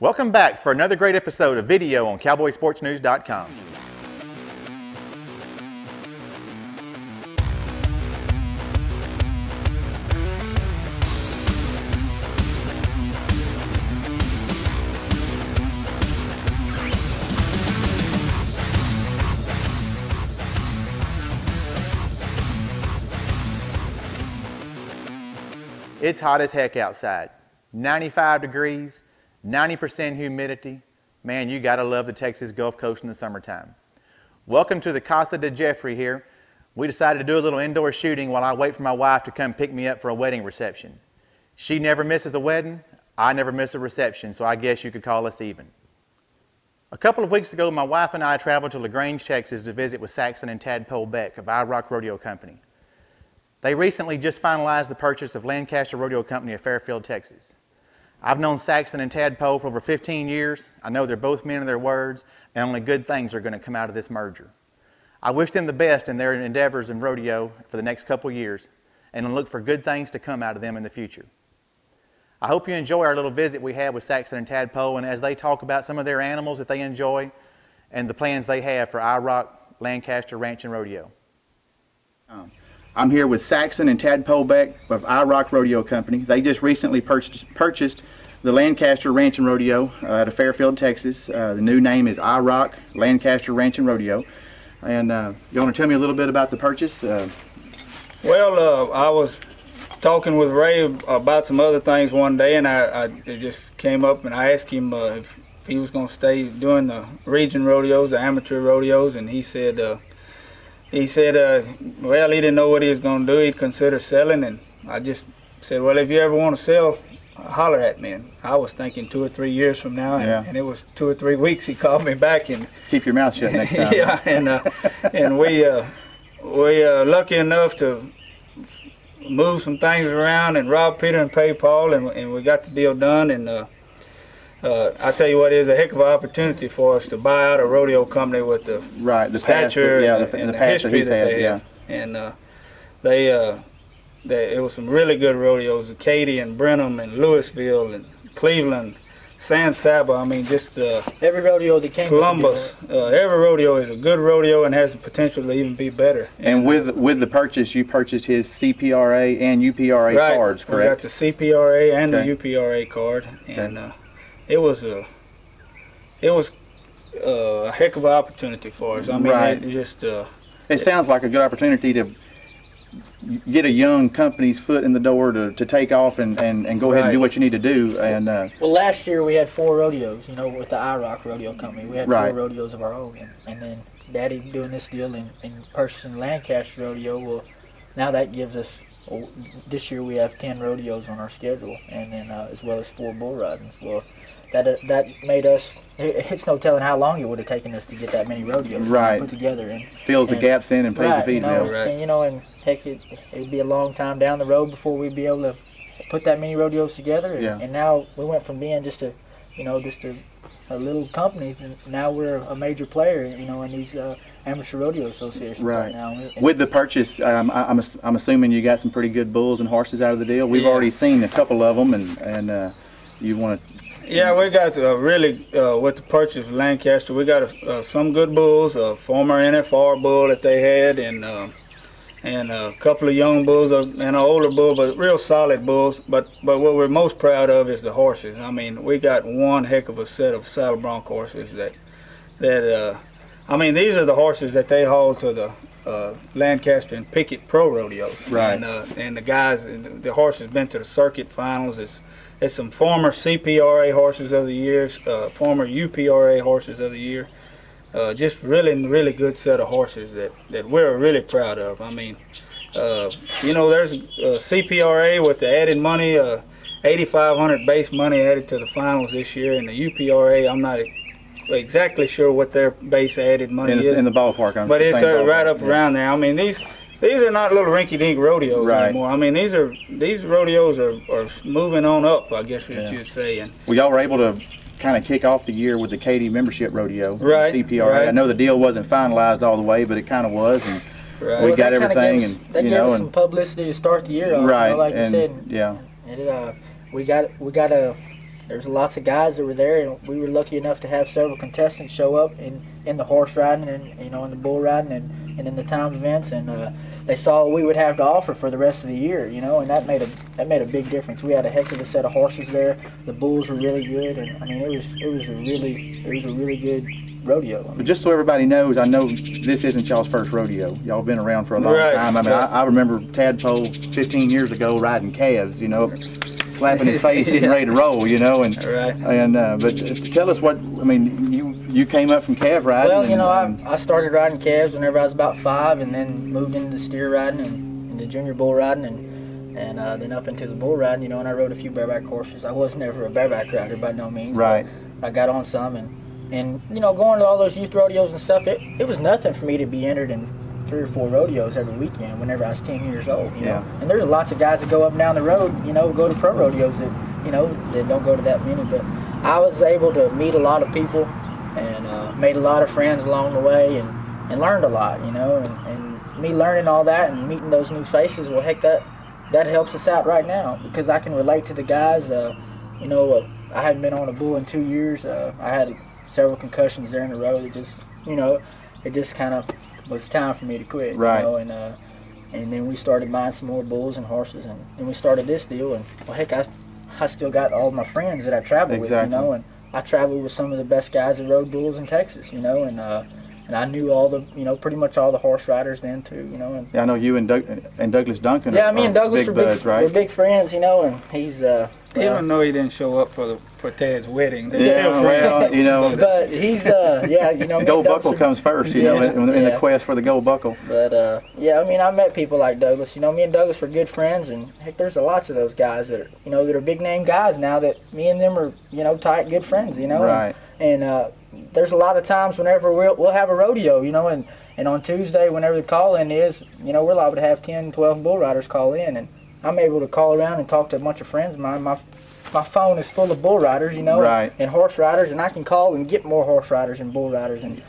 Welcome back for another great episode of video on CowboySportsNews.com. It's hot as heck outside. 95 degrees, 90% humidity. Man, you gotta love the Texas Gulf Coast in the summertime. Welcome to the Casa de Jeffrey here. We decided to do a little indoor shooting while I wait for my wife to come pick me up for a wedding reception. She never misses a wedding, I never miss a reception, so I guess you could call us even. A couple of weeks ago, my wife and I traveled to LaGrange, Texas to visit with Saxon and Tadpole Beck of IROC Rodeo Company. They recently just finalized the purchase of Lancaster Rodeo Company of Fairfield, Texas. I've known Saxon and Tadpole for over 15 years. I know they're both men of their words, and only good things are going to come out of this merger. I wish them the best in their endeavors in rodeo for the next couple years, and look for good things to come out of them in the future. I hope you enjoy our little visit we had with Saxon and Tadpole, and as they talk about some of their animals that they enjoy and the plans they have for IROC, Lancaster Ranch and Rodeo. I'm here with Saxon and Tadpole Beck of IROC Rodeo Company. They just recently purchased the Lancaster Ranch and Rodeo out of Fairfield, Texas. The new name is IROC, Lancaster Ranch and Rodeo. And you want to tell me a little bit about the purchase? Well, I was talking with Ray about some other things one day, and it just came up, and I asked him if he was going to stay doing the region rodeos, the amateur rodeos, and he said, well, he didn't know what he was going to do. He'd consider selling, and I just said, well, if you ever want to sell, holler at me. And I was thinking 2 or 3 years from now, and it was 2 or 3 weeks. He called me back and keep your mouth shut next time. Yeah, and we lucky enough to move some things around and rob Peter and pay Paul, and we got the deal done. And I tell you what, it is a heck of an opportunity for us to buy out a rodeo company with the stature and the history that they have. And it was some really good rodeos, Katy and Brenham and Louisville and Cleveland, San Saba. I mean, just every rodeo that came. Columbus. Every rodeo is a good rodeo and has the potential to even be better. And with the purchase, you purchased his CPRA and UPRA cards, correct? We got the CPRA and the UPRA card, and it was a heck of an opportunity for us. I mean, it sounds like a good opportunity to get a young company's foot in the door to take off and go ahead and do what you need to do. And well, last year we had 4 rodeos, with the IROC Rodeo Company. We had 4 rodeos of our own, and then Daddy doing this deal and purchasing Lancaster Rodeo. Well, now that gives us, this year we have 10 rodeos on our schedule, and then as well as 4 bull ridings. Well, that made us, it's no telling how long it would have taken us to get that many rodeos put together. And fills the gaps in and pays the feed bill. And heck, it'd be a long time down the road before we'd be able to put that many rodeos together. And now we went from being just a little company, and now we're a major player, in these amateur rodeo associations right now. With the purchase, I'm assuming you got some pretty good bulls and horses out of the deal. We've already seen a couple of them, and you want to. Yeah, we got really, with the purchase of Lancaster, we got some good bulls, a former NFR bull that they had, and a couple of young bulls and an older bull, but real solid bulls. But what we're most proud of is the horses. I mean, we got one heck of a set of saddle bronc horses I mean, these are the horses that they haul to the Lancaster and Pickett Pro Rodeos. Right. And the guys, the horses been to the circuit finals. It's some former CPRA horses of the year, former UPRA horses of the year. Just really good set of horses that we're really proud of. I mean, there's CPRA with the added money, $8,500 base money added to the finals this year, and the UPRA, I'm not exactly sure what their base added money is. In the ballpark, but it's right up around there. I mean, these are not little rinky-dink rodeos anymore. I mean, these rodeos are moving on up, I guess what you'd say. And well, y'all were able to kind of kick off the year with the Katy membership rodeo, CPRA. Right. I know the deal wasn't finalized all the way, but it kind of was, and we got everything. That gave us some publicity to start the year off. Right. Like you said. Yeah. And we got a there's lots of guys that were there, and we were lucky enough to have several contestants show up in the horse riding and in the bull riding and in the time events, and they saw what we would have to offer for the rest of the year, and that made a big difference. We had a heck of a set of horses there. The bulls were really good, and I mean it was a really good rodeo. But just so everybody knows, I know this isn't y'all's first rodeo. Y'all been around for a long time. I mean, I remember Tadpole 15 years ago riding calves, slapping his face, getting ready to roll, but tell us what, I mean, you came up from calf riding. Well, I started riding calves whenever I was about 5, and then moved into the steer riding and the junior bull riding, and then up into the bull riding, and I rode a few bareback horses. I was never a bareback rider by no means. Right. I got on some, and going to all those youth rodeos and stuff, it was nothing for me to be entered in 3 or 4 rodeos every weekend whenever I was 10 years old, Yeah. And there's lots of guys that go up and down the road, go to pro rodeos that, that don't go to that many. But I was able to meet a lot of people and made a lot of friends along the way and learned a lot, and me learning all that and meeting those new faces, well, heck, that helps us out right now because I can relate to the guys. I hadn't been on a bull in 2 years. I had several concussions there in a row that just, it just kind of was time for me to quit, right. And then we started buying some more bulls and horses, and then we started this deal, and well, heck, I still got all my friends that I travel with, and I traveled with some of the best guys that rode bulls in Texas, and I knew all the, pretty much all the horse riders then too, and yeah, I know you and Douglas Duncan. Yeah, me and Douglas we're big friends, and he's even though he didn't show up for Tad's wedding. Yeah, well, but he's the gold buckle comes first, in the quest for the gold buckle. But I met people like Douglas. Me and Douglas were good friends, and heck, there's lots of those guys that are, that are big name guys now that me and them are, tight, good friends, Right. And there's a lot of times whenever we'll have a rodeo, and on Tuesday, whenever the call-in is, we're liable to have 10, 12 bull riders call in, and I'm able to call around and talk to a bunch of friends of mine. My phone is full of bull riders, right. and horse riders, and I can call and get more horse riders and bull riders, and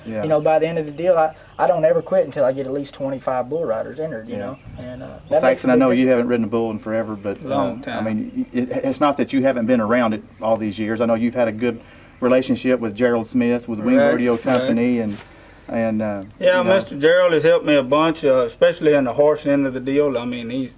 by the end of the deal, I don't ever quit until I get at least 25 bull riders entered, And Saxon, I know you haven't ridden a bull in forever, but long time. I mean, it's not that you haven't been around it all these years. I know you've had a good relationship with Gerald Smith with the Wing Rodeo Company, and Mr. Gerald has helped me a bunch, especially in the horse end of the deal. I mean, he's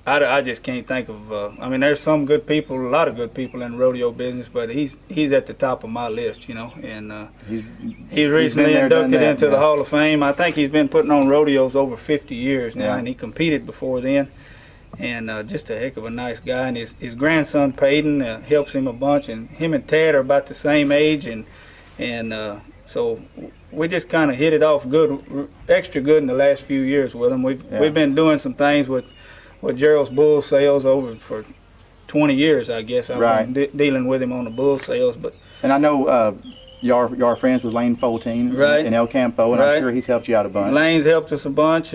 I just can't think of. I mean, there's some good people, a lot of good people in the rodeo business, but he's at the top of my list, and he's recently inducted into the Hall of Fame. I think he's been putting on rodeos over 50 years now, and he competed before then. And just a heck of a nice guy, and his grandson Peyton helps him a bunch, and him and Tad are about the same age, and so we just kind of hit it off good, extra good in the last few years with him. We've been doing some things with Gerald's bull sales over for 20 years, I guess. I've been dealing with him on the bull sales, and I know you are friends with Lane Foltine in El Campo, and I'm sure he's helped you out a bunch. Lane's helped us a bunch.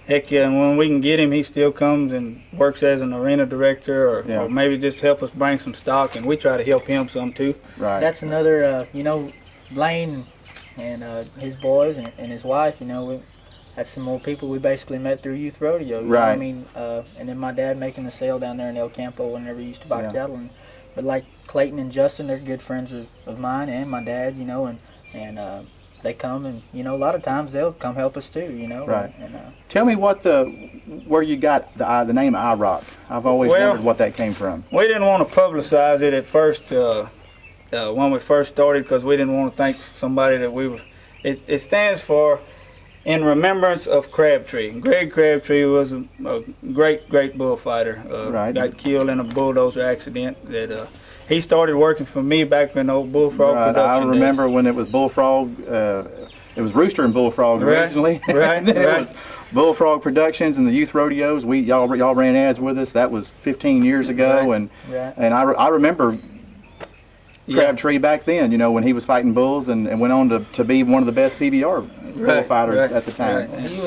Heck yeah, and when we can get him, he still comes and works as an arena director, or maybe just help us bring some stock, and we try to help him some too. Right. That's another, Lane and his boys and his wife, that's some more people we basically met through youth rodeo. Right. I mean, and then my dad making the sale down there in El Campo whenever he used to buy cattle. But like Clayton and Justin, they're good friends of mine and my dad, and they come and, a lot of times they'll come help us too, Right. And tell me where you got the name IROC. I've always wondered what that came from. We didn't want to publicize it at first when we first started, because we didn't want to think somebody that we were. It stands for In Remembrance of Crabtree. Greg Crabtree was a great bullfighter. Got killed in a bulldozer accident that. He started working for me back in old Bullfrog production I remember days. When it was Bullfrog, it was Rooster and Bullfrog originally. Right. It was Bullfrog Productions and the youth rodeos. Y'all ran ads with us. That was 15 years ago, and I remember Crabtree back then. When he was fighting bulls and went on to be one of the best PBR bullfighters at the time. He was